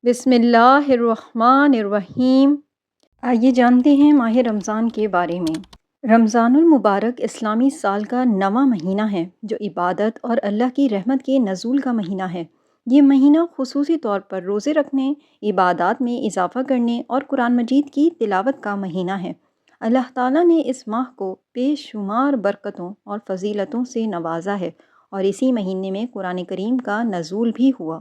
بسم اللہ الرحمن الرحیم۔ آئیے جانتے ہیں ماہ رمضان کے بارے میں۔ رمضان المبارک اسلامی سال کا 9واں مہینہ ہے جو عبادت اور اللہ کی رحمت کے نزول کا مہینہ ہے۔ یہ مہینہ خصوصی طور پر روزے رکھنے، عبادات میں اضافہ کرنے اور قرآن مجید کی تلاوت کا مہینہ ہے۔ اللہ تعالیٰ نے اس ماہ کو بے شمار برکتوں اور فضیلتوں سے نوازا ہے اور اسی مہینے میں قرآن کریم کا نزول بھی ہوا۔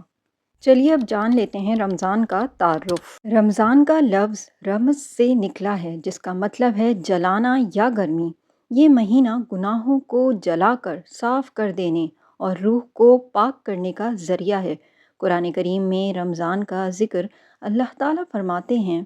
چلیے اب جان لیتے ہیں رمضان کا تعارف۔ رمضان کا لفظ رمض سے نکلا ہے جس کا مطلب ہے جلانا یا گرمی۔ یہ مہینہ گناہوں کو جلا کر صاف کر دینے اور روح کو پاک کرنے کا ذریعہ ہے۔ قرآن کریم میں رمضان کا ذکر اللہ تعالیٰ فرماتے ہیں،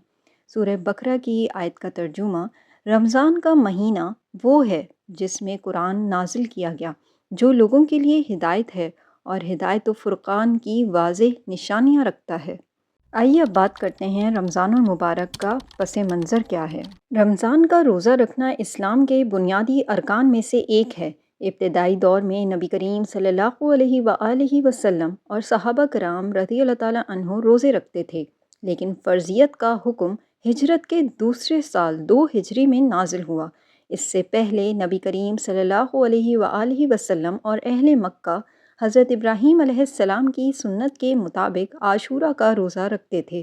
سورہ بقرہ کی آیت کا ترجمہ، رمضان کا مہینہ وہ ہے جس میں قرآن نازل کیا گیا، جو لوگوں کے لیے ہدایت ہے اور ہدایت و فرقان کی واضح نشانیاں رکھتا ہے۔ آئیے اب بات کرتے ہیں رمضان المبارک کا پس منظر کیا ہے۔ رمضان کا روزہ رکھنا اسلام کے بنیادی ارکان میں سے ایک ہے۔ ابتدائی دور میں نبی کریم صلی اللہ علیہ وآلہ وسلم اور صحابہ کرام رضی اللہ تعالیٰ عنہ روزے رکھتے تھے، لیکن فرضیت کا حکم ہجرت کے دوسرے سال 2 ہجری میں نازل ہوا۔ اس سے پہلے نبی کریم صلی اللہ علیہ وآلہ وسلم اور اہل مکہ حضرت ابراہیم علیہ السلام کی سنت کے مطابق عاشورہ کا روزہ رکھتے تھے۔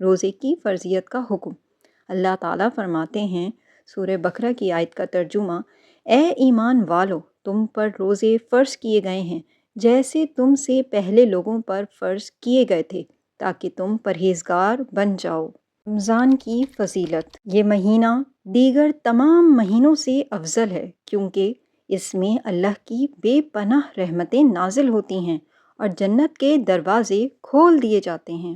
روزے کی فرضیت کا حکم۔ اللہ تعالیٰ فرماتے ہیں، سورہ بقرہ کی آیت کا ترجمہ، اے ایمان والو، تم پر روزے فرض کیے گئے ہیں جیسے تم سے پہلے لوگوں پر فرض کیے گئے تھے تاکہ تم پرہیزگار بن جاؤ۔ رمضان کی فضیلت۔ یہ مہینہ دیگر تمام مہینوں سے افضل ہے کیونکہ اس میں اللہ کی بے پناہ رحمتیں نازل ہوتی ہیں اور جنت کے دروازے کھول دیے جاتے ہیں۔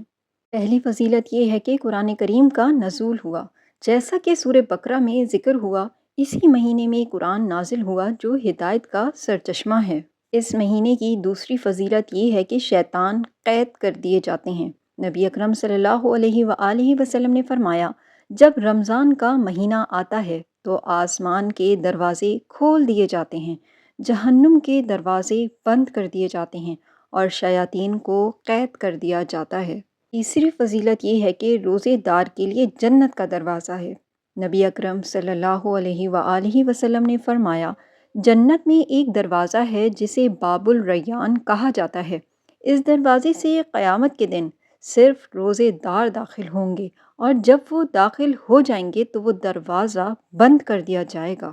پہلی فضیلت یہ ہے کہ قرآن کریم کا نزول ہوا۔ جیسا کہ سورہ بقرہ میں ذکر ہوا، اسی مہینے میں قرآن نازل ہوا جو ہدایت کا سرچشمہ ہے۔ اس مہینے کی دوسری فضیلت یہ ہے کہ شیطان قید کر دیے جاتے ہیں۔ نبی اکرم صلی اللہ علیہ وآلہ وسلم نے فرمایا، جب رمضان کا مہینہ آتا ہے تو آسمان کے دروازے کھول دیے جاتے ہیں، جہنم کے دروازے بند کر دیے جاتے ہیں اور شیاطین کو قید کر دیا جاتا ہے۔ تیسری فضیلت یہ ہے کہ روزے دار کے لیے جنت کا دروازہ ہے۔ نبی اکرم صلی اللہ علیہ وآلہ وسلم نے فرمایا، جنت میں ایک دروازہ ہے جسے باب الریان کہا جاتا ہے۔ اس دروازے سے قیامت کے دن صرف روزے دار داخل ہوں گے اور جب وہ داخل ہو جائیں گے تو وہ دروازہ بند کر دیا جائے گا۔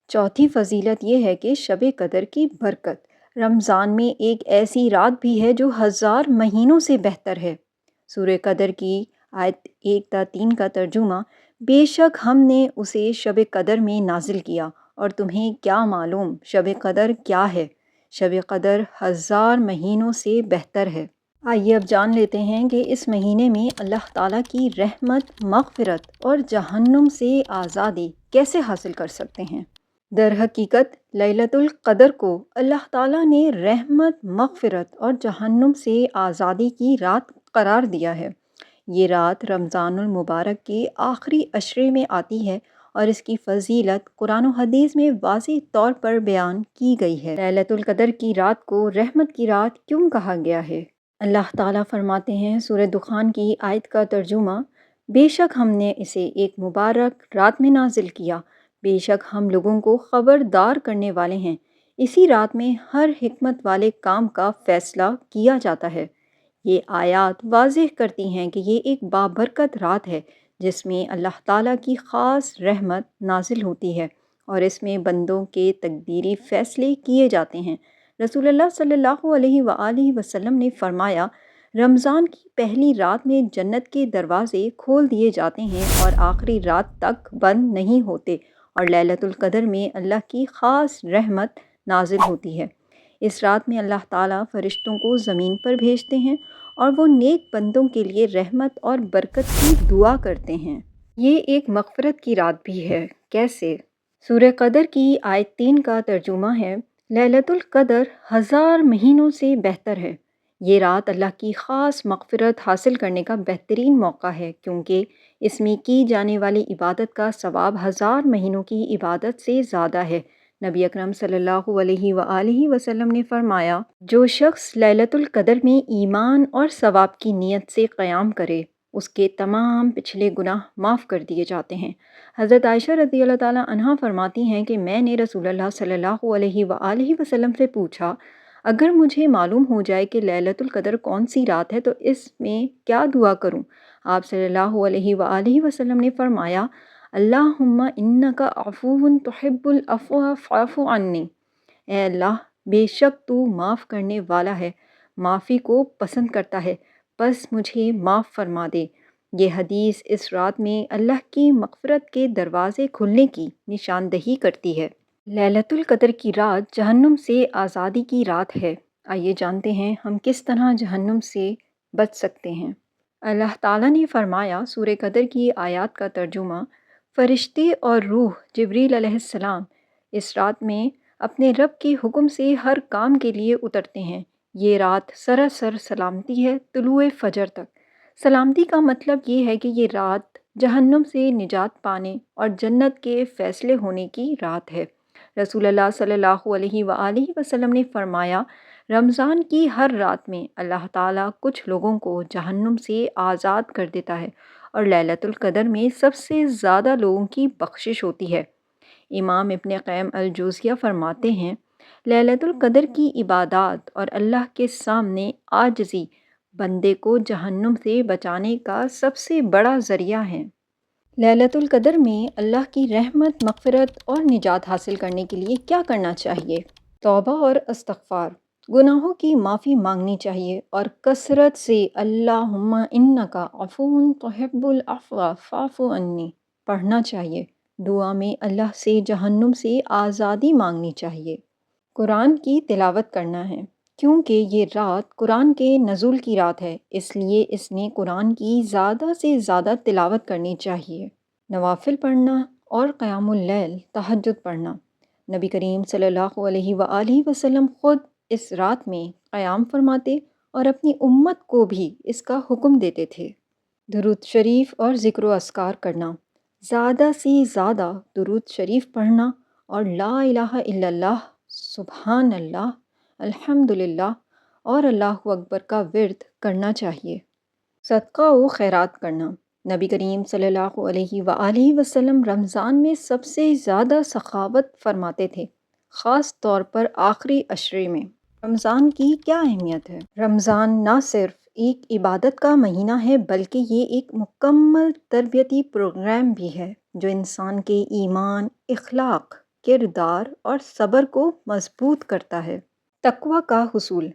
چوتھی فضیلت یہ ہے کہ شب قدر کی برکت۔ رمضان میں ایک ایسی رات بھی ہے جو 1000 مہینوں سے بہتر ہے۔ سورہ قدر کی آیت 1-3 کا ترجمہ، بے شک ہم نے اسے شب قدر میں نازل کیا اور تمہیں کیا معلوم شب قدر کیا ہے؟ شب قدر 1000 مہینوں سے بہتر ہے۔ آئیے اب جان لیتے ہیں کہ اس مہینے میں اللہ تعالیٰ کی رحمت، مغفرت اور جہنم سے آزادی کیسے حاصل کر سکتے ہیں۔ در حقیقت لیلۃ القدر کو اللہ تعالیٰ نے رحمت، مغفرت اور جہنم سے آزادی کی رات قرار دیا ہے۔ یہ رات رمضان المبارک کے آخری عشرے میں آتی ہے اور اس کی فضیلت قرآن و حدیث میں واضح طور پر بیان کی گئی ہے۔ لیلۃ القدر کی رات کو رحمت کی رات کیوں کہا گیا ہے؟ اللہ تعالیٰ فرماتے ہیں، سورہ دخان کی آیت کا ترجمہ، بے شک ہم نے اسے ایک مبارک رات میں نازل کیا، بے شک ہم لوگوں کو خبردار کرنے والے ہیں۔ اسی رات میں ہر حکمت والے کام کا فیصلہ کیا جاتا ہے۔ یہ آیات واضح کرتی ہیں کہ یہ ایک بابرکت رات ہے جس میں اللہ تعالیٰ کی خاص رحمت نازل ہوتی ہے اور اس میں بندوں کے تقدیری فیصلے کیے جاتے ہیں۔ رسول اللہ صلی اللہ علیہ وآلہ وسلم نے فرمایا، رمضان کی پہلی رات میں جنت کے دروازے کھول دیے جاتے ہیں اور آخری رات تک بند نہیں ہوتے اور لیلۃ القدر میں اللہ کی خاص رحمت نازل ہوتی ہے۔ اس رات میں اللہ تعالیٰ فرشتوں کو زمین پر بھیجتے ہیں اور وہ نیک بندوں کے لیے رحمت اور برکت کی دعا کرتے ہیں۔ یہ ایک مغفرت کی رات بھی ہے۔ کیسے؟ سورہ قدر کی آیت 3 کا ترجمہ ہے، لیلۃ القدر 1000 مہینوں سے بہتر ہے۔ یہ رات اللہ کی خاص مغفرت حاصل کرنے کا بہترین موقع ہے کیونکہ اس میں کی جانے والی عبادت کا ثواب 1000 مہینوں کی عبادت سے زیادہ ہے۔ نبی اکرم صلی اللہ علیہ وآلہ وسلم نے فرمایا، جو شخص لیلۃ القدر میں ایمان اور ثواب کی نیت سے قیام کرے اس کے تمام پچھلے گناہ معاف کر دیے جاتے ہیں۔ حضرت عائشہ رضی اللہ تعالیٰ عنہا فرماتی ہیں کہ میں نے رسول اللہ صلی اللہ علیہ وآلہ وسلم سے پوچھا، اگر مجھے معلوم ہو جائے کہ لیلۃ القدر کون سی رات ہے تو اس میں کیا دعا کروں؟ آپ صلی اللہ علیہ وآلہ وسلم نے فرمایا، اللہم انک عفو تحب العفو فاعف عنی، اے اللہ بے شک تو معاف کرنے والا ہے، معافی کو پسند کرتا ہے، بس مجھے معاف فرما دے۔ یہ حدیث اس رات میں اللہ کی مغفرت کے دروازے کھلنے کی نشاندہی کرتی ہے۔ لیلۃ القدر کی رات جہنم سے آزادی کی رات ہے۔ آئیے جانتے ہیں ہم کس طرح جہنم سے بچ سکتے ہیں۔ اللہ تعالیٰ نے فرمایا، سورہ قدر کی آیات کا ترجمہ، فرشتے اور روح جبریل علیہ السلام اس رات میں اپنے رب کے حکم سے ہر کام کے لیے اترتے ہیں۔ یہ رات سراسر سلامتی ہے طلوع فجر تک۔ سلامتی کا مطلب یہ ہے کہ یہ رات جہنم سے نجات پانے اور جنت کے فیصلے ہونے کی رات ہے۔ رسول اللہ صلی اللہ علیہ وآلہ وسلم نے فرمایا، رمضان کی ہر رات میں اللہ تعالیٰ کچھ لوگوں کو جہنم سے آزاد کر دیتا ہے اور لیلۃ القدر میں سب سے زیادہ لوگوں کی بخشش ہوتی ہے۔ امام ابن قیم الجوزیہ فرماتے ہیں، لیلۃ القدر کی عبادات اور اللہ کے سامنے عاجزی بندے کو جہنم سے بچانے کا سب سے بڑا ذریعہ ہے۔ لیلۃ القدر میں اللہ کی رحمت، مغفرت اور نجات حاصل کرنے کے لیے کیا کرنا چاہیے؟ توبہ اور استغفار، گناہوں کی معافی مانگنی چاہیے اور کثرت سے اللہم انک عفو تحب العفو فاعف عنی پڑھنا چاہیے۔ دعا میں اللہ سے جہنم سے آزادی مانگنی چاہیے۔ قرآن کی تلاوت کرنا ہے، کیونکہ یہ رات قرآن کے نزول کی رات ہے، اس لیے اس نے قرآن کی زیادہ سے زیادہ تلاوت کرنی چاہیے۔ نوافل پڑھنا اور قیام اللیل، تہجد پڑھنا۔ نبی کریم صلی اللہ علیہ وآلہ وسلم خود اس رات میں قیام فرماتے اور اپنی امت کو بھی اس کا حکم دیتے تھے۔ درود شریف اور ذکر و اذکار کرنا، زیادہ سے زیادہ درود شریف پڑھنا اور لا الہ الا اللہ، سبحان اللہ، الحمدللہ اور اللہ اکبر کا ورد کرنا چاہیے۔ صدقہ و خیرات کرنا، نبی کریم صلی اللہ علیہ وآلہ وسلم رمضان میں سب سے زیادہ سخاوت فرماتے تھے، خاص طور پر آخری عشرے میں۔ رمضان کی کیا اہمیت ہے؟ رمضان نہ صرف ایک عبادت کا مہینہ ہے بلکہ یہ ایک مکمل تربیتی پروگرام بھی ہے جو انسان کے ایمان، اخلاق، کردار اور صبر کو مضبوط کرتا ہے۔ تقویٰ کا حصول،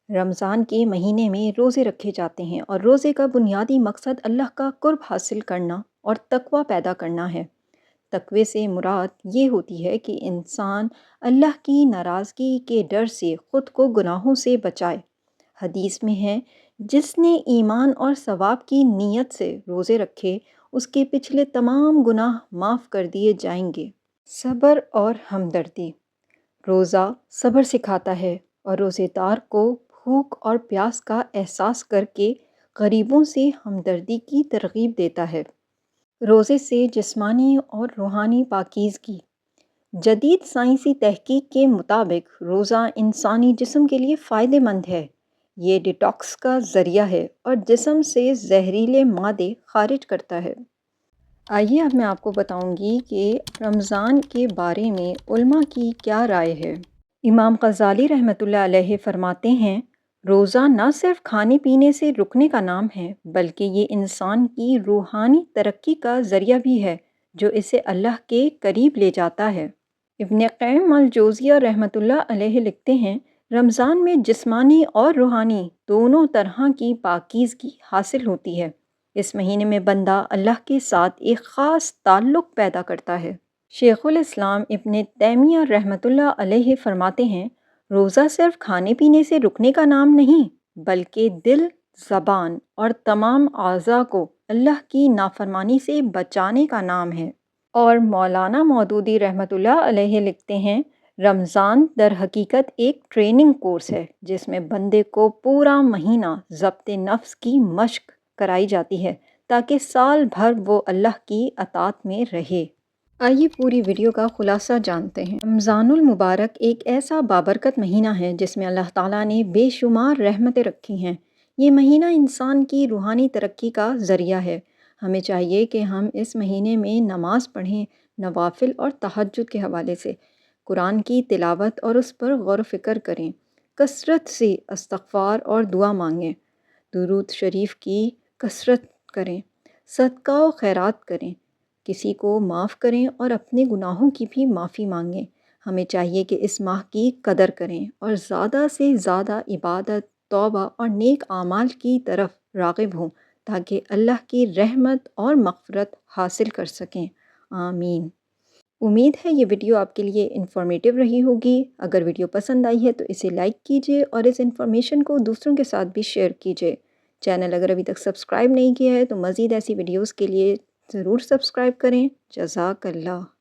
رمضان کے مہینے میں روزے رکھے جاتے ہیں اور روزے کا بنیادی مقصد اللہ کا قرب حاصل کرنا اور تقویٰ پیدا کرنا ہے۔ تقوی سے مراد یہ ہوتی ہے کہ انسان اللہ کی ناراضگی کے ڈر سے خود کو گناہوں سے بچائے۔ حدیث میں ہے، جس نے ایمان اور ثواب کی نیت سے روزے رکھے اس کے پچھلے تمام گناہ معاف کر دیے جائیں گے۔ صبر اور ہمدردی، روزہ صبر سکھاتا ہے اور روزے دار کو بھوک اور پیاس کا احساس کر کے غریبوں سے ہمدردی کی ترغیب دیتا ہے۔ روزے سے جسمانی اور روحانی پاکیزگی، جدید سائنسی تحقیق کے مطابق روزہ انسانی جسم کے لیے فائدہ مند ہے۔ یہ ڈیٹاکس کا ذریعہ ہے اور جسم سے زہریلے مادے خارج کرتا ہے۔ آئیے اب میں آپ کو بتاؤں گی کہ رمضان کے بارے میں علماء کی کیا رائے ہے۔ امام غزالی رحمۃ اللہ علیہ فرماتے ہیں، روزہ نہ صرف کھانے پینے سے رکنے کا نام ہے بلکہ یہ انسان کی روحانی ترقی کا ذریعہ بھی ہے جو اسے اللہ کے قریب لے جاتا ہے۔ ابن قیم الجوزیہ رحمۃ اللہ علیہ لکھتے ہیں، رمضان میں جسمانی اور روحانی دونوں طرح کی پاکیزگی حاصل ہوتی ہے۔ اس مہینے میں بندہ اللہ کے ساتھ ایک خاص تعلق پیدا کرتا ہے۔ شیخ الاسلام ابن تیمیہ رحمۃ اللہ علیہ فرماتے ہیں، روزہ صرف کھانے پینے سے رکنے کا نام نہیں بلکہ دل، زبان اور تمام اعضاء کو اللہ کی نافرمانی سے بچانے کا نام ہے۔ اور مولانا مودودی رحمۃ اللہ علیہ لکھتے ہیں، رمضان در حقیقت ایک ٹریننگ کورس ہے جس میں بندے کو پورا مہینہ ضبط نفس کی مشق کرائی جاتی ہے تاکہ سال بھر وہ اللہ کی اطاعت میں رہے۔ آئیے پوری ویڈیو کا خلاصہ جانتے ہیں۔ رمضان المبارک ایک ایسا بابرکت مہینہ ہے جس میں اللہ تعالیٰ نے بے شمار رحمتیں رکھی ہیں۔ یہ مہینہ انسان کی روحانی ترقی کا ذریعہ ہے۔ ہمیں چاہیے کہ ہم اس مہینے میں نماز پڑھیں، نوافل اور تہجد کے حوالے سے قرآن کی تلاوت اور اس پر غور و فکر کریں، کثرت سے استغفار اور دعا مانگیں، درود شریف کی کثرت کریں، صدقہ و خیرات کریں، کسی کو معاف کریں اور اپنے گناہوں کی بھی معافی مانگیں۔ ہمیں چاہیے کہ اس ماہ کی قدر کریں اور زیادہ سے زیادہ عبادت، توبہ اور نیک اعمال کی طرف راغب ہوں تاکہ اللہ کی رحمت اور مغفرت حاصل کر سکیں۔ آمین۔ امید ہے یہ ویڈیو آپ کے لیے انفارمیٹیو رہی ہوگی۔ اگر ویڈیو پسند آئی ہے تو اسے لائک کیجیے اور اس انفارمیشن کو دوسروں کے ساتھ بھی شیئر کیجیے۔ چینل اگر ابھی تک سبسکرائب نہیں کیا ہے تو مزید ایسی ویڈیوز کے لیے ضرور سبسکرائب کریں۔ جزاک اللہ۔